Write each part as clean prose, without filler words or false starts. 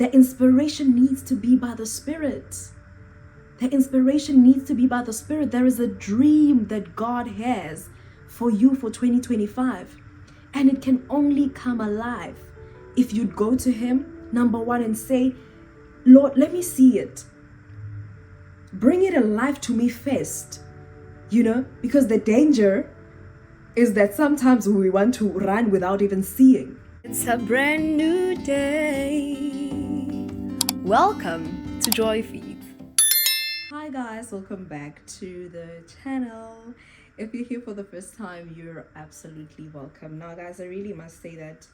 The inspiration needs to be by the Spirit. The inspiration needs to be by the Spirit. There is a dream that God has for you for 2025. And it can only come alive if you'd go to Him, number one, and say, Lord, let me see it. Bring it alive to me first. Because the danger is that sometimes we want to run without even seeing. It's a brand new day. Welcome to Joy Feed. Hi guys, welcome back to the channel. If you're here for the first time, you're absolutely welcome. Now guys, I really must say that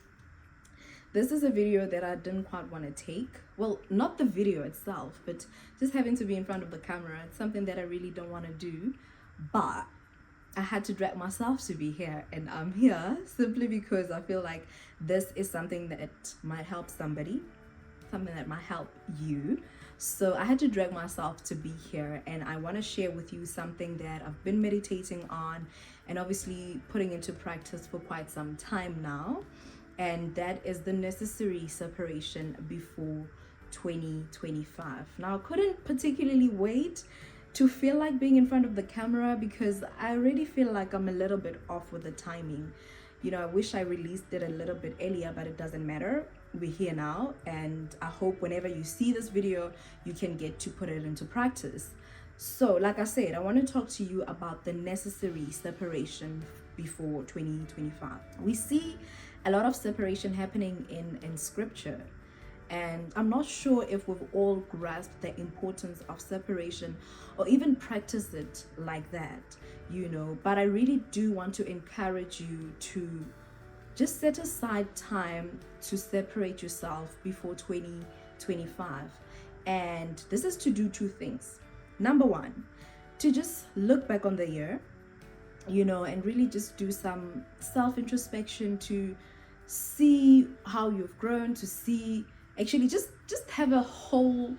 this is a video that I didn't quite want to take. Well, not the video itself, but just having to be in front of the camera. It's something that I really don't want to do, but I had to drag myself to be here, and I'm here simply because I feel like this is something that might help somebody, something that might help you. So I had to drag myself to be here, and I want to share with you something that I've been meditating on and obviously putting into practice for quite some time now, and that is the necessary separation before 2025. Now, I couldn't particularly wait to feel like being in front of the camera because I already feel like I'm a little bit off with the timing. I wish I released it a little bit earlier, but it doesn't matter. We're here now, and I hope whenever you see this video, you can get to put it into practice. So, like I said, I want to talk to you about the necessary separation before 2025. We see a lot of separation happening in scripture. And I'm not sure if we've all grasped the importance of separation or even practiced it like that, But I really do want to encourage you to just set aside time to separate yourself before 2025. And this is to do two things. Number one, to just look back on the year, and really just do some self-introspection to see how you've grown, to see actually just have a whole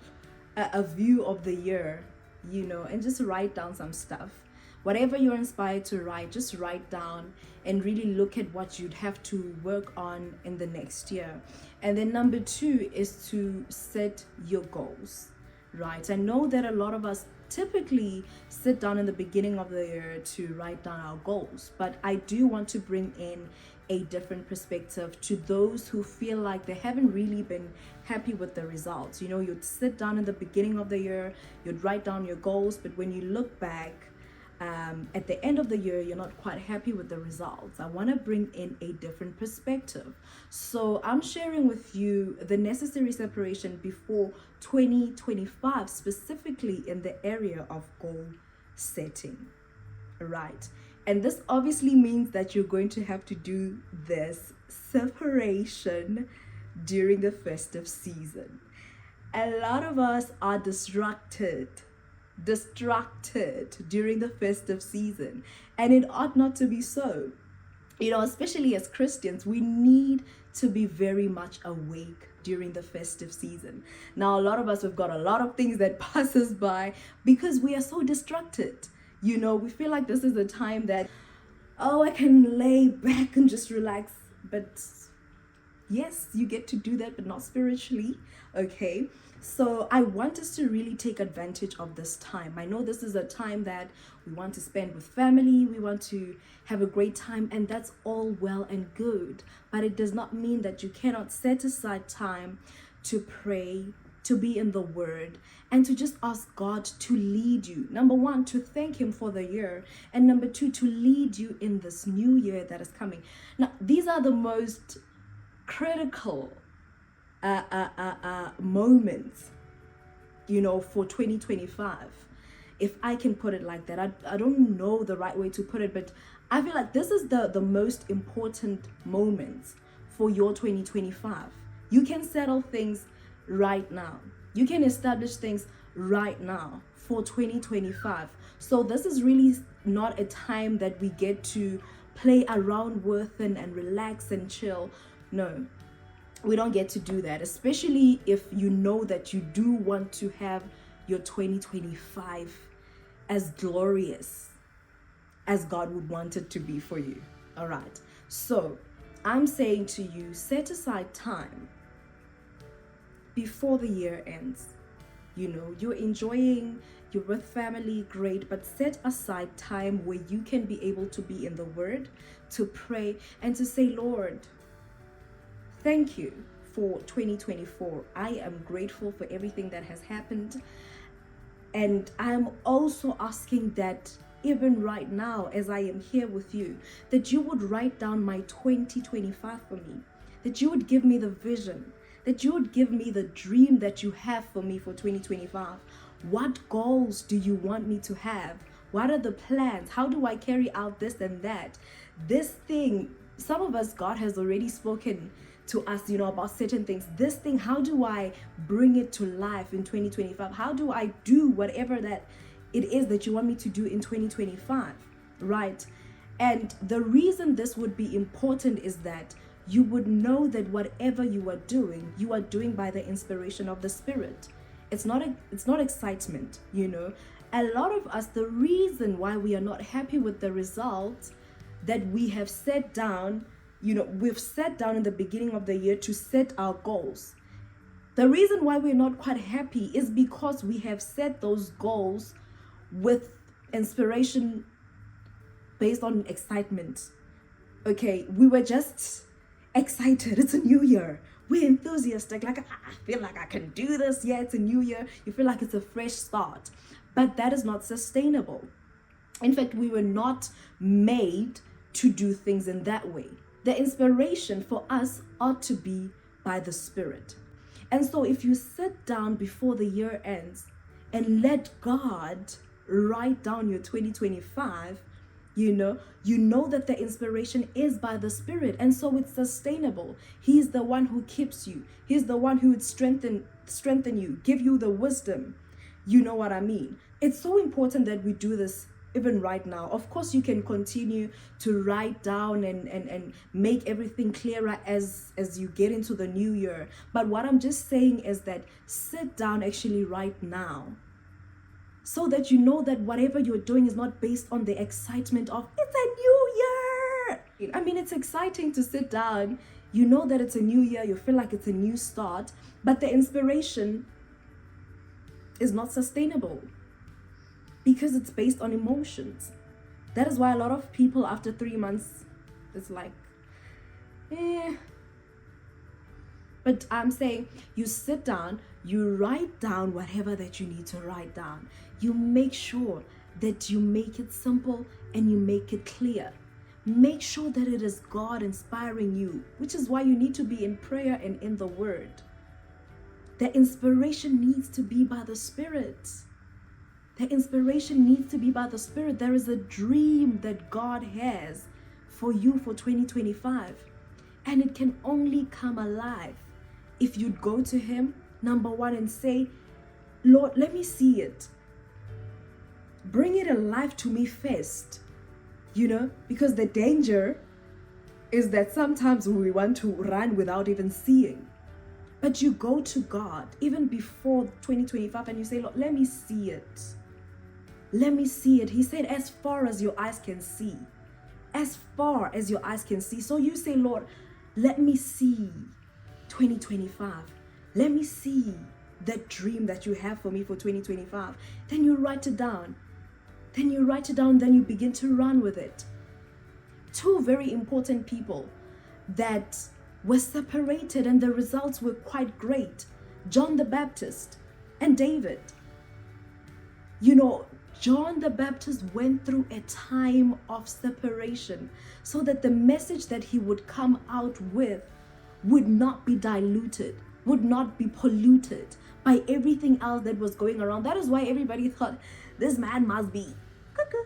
a view of the year, and just write down some stuff. Whatever you're inspired to write, just write down and really look at what you'd have to work on in the next year. And then number two is to set your goals, right? I know that a lot of us typically sit down in the beginning of the year to write down our goals, but I do want to bring in a different perspective to those who feel like they haven't really been happy with the results. You'd sit down in the beginning of the year, you'd write down your goals, but when you look back at the end of the year, you're not quite happy with the results. I want to bring in a different perspective. So I'm sharing with you the necessary separation before 2025, specifically in the area of goal setting, right? And this obviously means that you're going to have to do this separation during the festive season. A lot of us are distracted during the festive season, and it ought not to be so. Especially as Christians, we need to be very much awake during the festive season. Now, a lot of us, we've got a lot of things that pass us by because we are so distracted. We feel like this is a time that, I can lay back and just relax. But yes, you get to do that, but not spiritually, okay? So I want us to really take advantage of this time. I know this is a time that we want to spend with family, we want to have a great time, and that's all well and good. But it does not mean that you cannot set aside time to pray, to be in the Word, and to just ask God to lead you. Number one, to thank Him for the year, and number two, to lead you in this new year that is coming. Now, these are the most critical moments, for 2025. If I can put it like that, I don't know the right way to put it, but I feel like this is the most important moments for your 2025. You can settle things right now. You can establish things right now for 2025. So this is really not a time that we get to play around with and relax and chill. No, we don't get to do that, especially if you know that you do want to have your 2025 as glorious as God would want it to be for you. All right. So I'm saying to you, set aside time before the year ends. You're enjoying, you're with family, great, but set aside time where you can be able to be in the Word, to pray, and to say, Lord, thank you for 2024. I am grateful for everything that has happened. And I'm also asking that even right now, as I am here with you, that you would write down my 2025 for me, that you would give me the vision, that you would give me the dream that you have for me for 2025. What goals do you want me to have? What are the plans? How do I carry out this and that? This thing, some of us, God has already spoken to us, about certain things. This thing, how do I bring it to life in 2025? How do I do whatever that it is that you want me to do in 2025, right? And the reason this would be important is that you would know that whatever you are doing by the inspiration of the Spirit. It's not excitement, A lot of us, the reason why we are not happy with the results that we have set down, we've sat down in the beginning of the year to set our goals. The reason why we're not quite happy is because we have set those goals with inspiration based on excitement. Okay, we were just excited. It's a new year. We're enthusiastic. Like, I feel like I can do this. Yeah, it's a new year. You feel like it's a fresh start. But that is not sustainable. In fact, we were not made to do things in that way. The inspiration for us ought to be by the Spirit. And so if you sit down before the year ends and let God write down your 2025, you know that the inspiration is by the Spirit, and so it's sustainable. He's the one who keeps you. He's the one who would strengthen you, give you the wisdom. You know what I mean? It's so important that we do this even right now. Of course, you can continue to write down and make everything clearer as you get into the new year. But what I'm just saying is that sit down actually right now, so that you know that whatever you're doing is not based on the excitement of it's a new year. I mean, it's exciting to sit down. You know that it's a new year. You feel like it's a new start, but the inspiration is not sustainable because it's based on emotions. That is why a lot of people after 3 months, it's like, But I'm saying you sit down, you write down whatever that you need to write down. You make sure that you make it simple and you make it clear. Make sure that it is God inspiring you, which is why you need to be in prayer and in the Word. The inspiration needs to be by the Spirit. The inspiration needs to be by the Spirit. There is a dream that God has for you for 2025, and it can only come alive if you'd go to Him, number one, and say, Lord, let me see it. Bring it alive to me first, because the danger is that sometimes we want to run without even seeing. But you go to God even before 2025 and you say, Lord, let me see it. Let me see it. He said, as far as your eyes can see. As far as your eyes can see. So you say, Lord, let me see 2025. Let me see that dream that you have for me for 2025. Then you write it down. Then you begin to run with it. Two very important people that were separated and the results were quite great. John the Baptist and David. John the Baptist went through a time of separation so that the message that he would come out with would not be diluted, would not be polluted by everything else that was going around. That is why everybody thought this man must be cuckoo.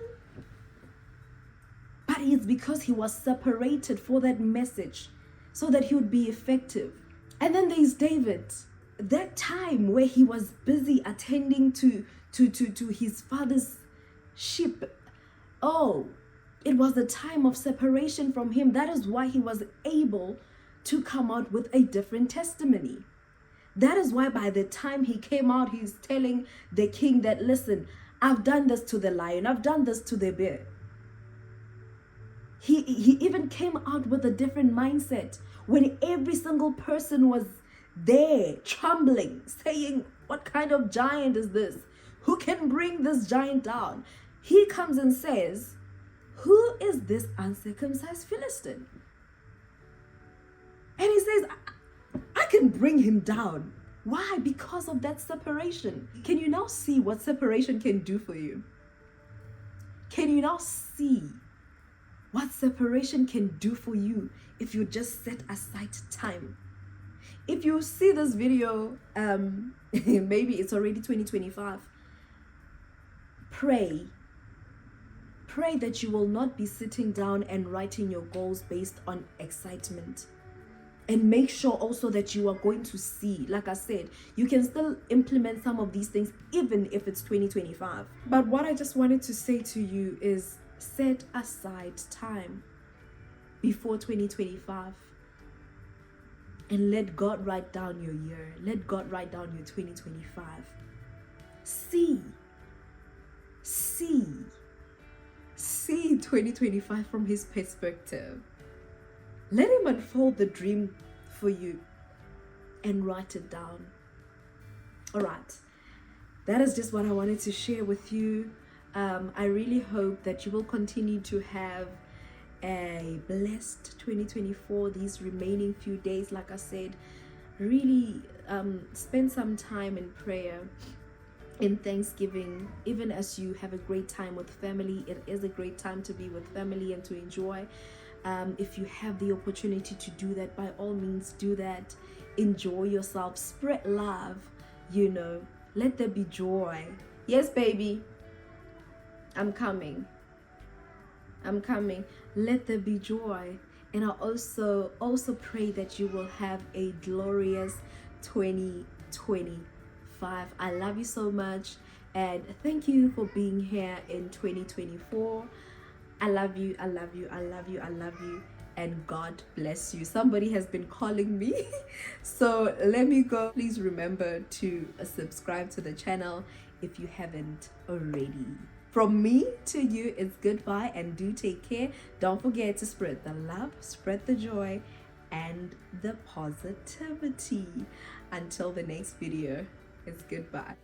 But it's because he was separated for that message so that he would be effective. And then there's David. That time where he was busy attending to his father's sheep. Oh, it was the time of separation from him. That is why he was able to come out with a different testimony. That is why by the time he came out, he's telling the king that, listen, I've done this to the lion. I've done this to the bear. He even came out with a different mindset when every single person was there trembling, saying, what kind of giant is this? Who can bring this giant down? He comes and says, who is this uncircumcised Philistine? And he says, I can bring him down. Why? Because of that separation. Can you now see what separation can do for you? Can you now see what separation can do for you if you just set aside time? If you see this video, maybe it's already 2025, pray that you will not be sitting down and writing your goals based on excitement. And make sure also that you are going to see, like I said, you can still implement some of these things even if it's 2025. But what I just wanted to say to you is set aside time before 2025 and let God write down your year. Let God write down your 2025. See 2025 from his perspective. Let him unfold the dream for you and write it down. All right. That is just what I wanted to share with you. I really hope that you will continue to have a blessed 2024, these remaining few days. Like I said, really spend some time in prayer, in Thanksgiving, even as you have a great time with family. It is a great time to be with family and to enjoy. If you have the opportunity to do that, by all means do that. Enjoy yourself, spread love, let there be joy. Yes, baby, I'm coming. Let there be joy. And I also pray that you will have a glorious 2025. I love you so much, and thank you for being here in 2024. I love you, and God bless you. Somebody has been calling me, so let me go. Please remember to subscribe to the channel if you haven't already. From me to you, it's goodbye, and do take care. Don't forget to spread the love, spread the joy, and the positivity. Until the next video, it's goodbye.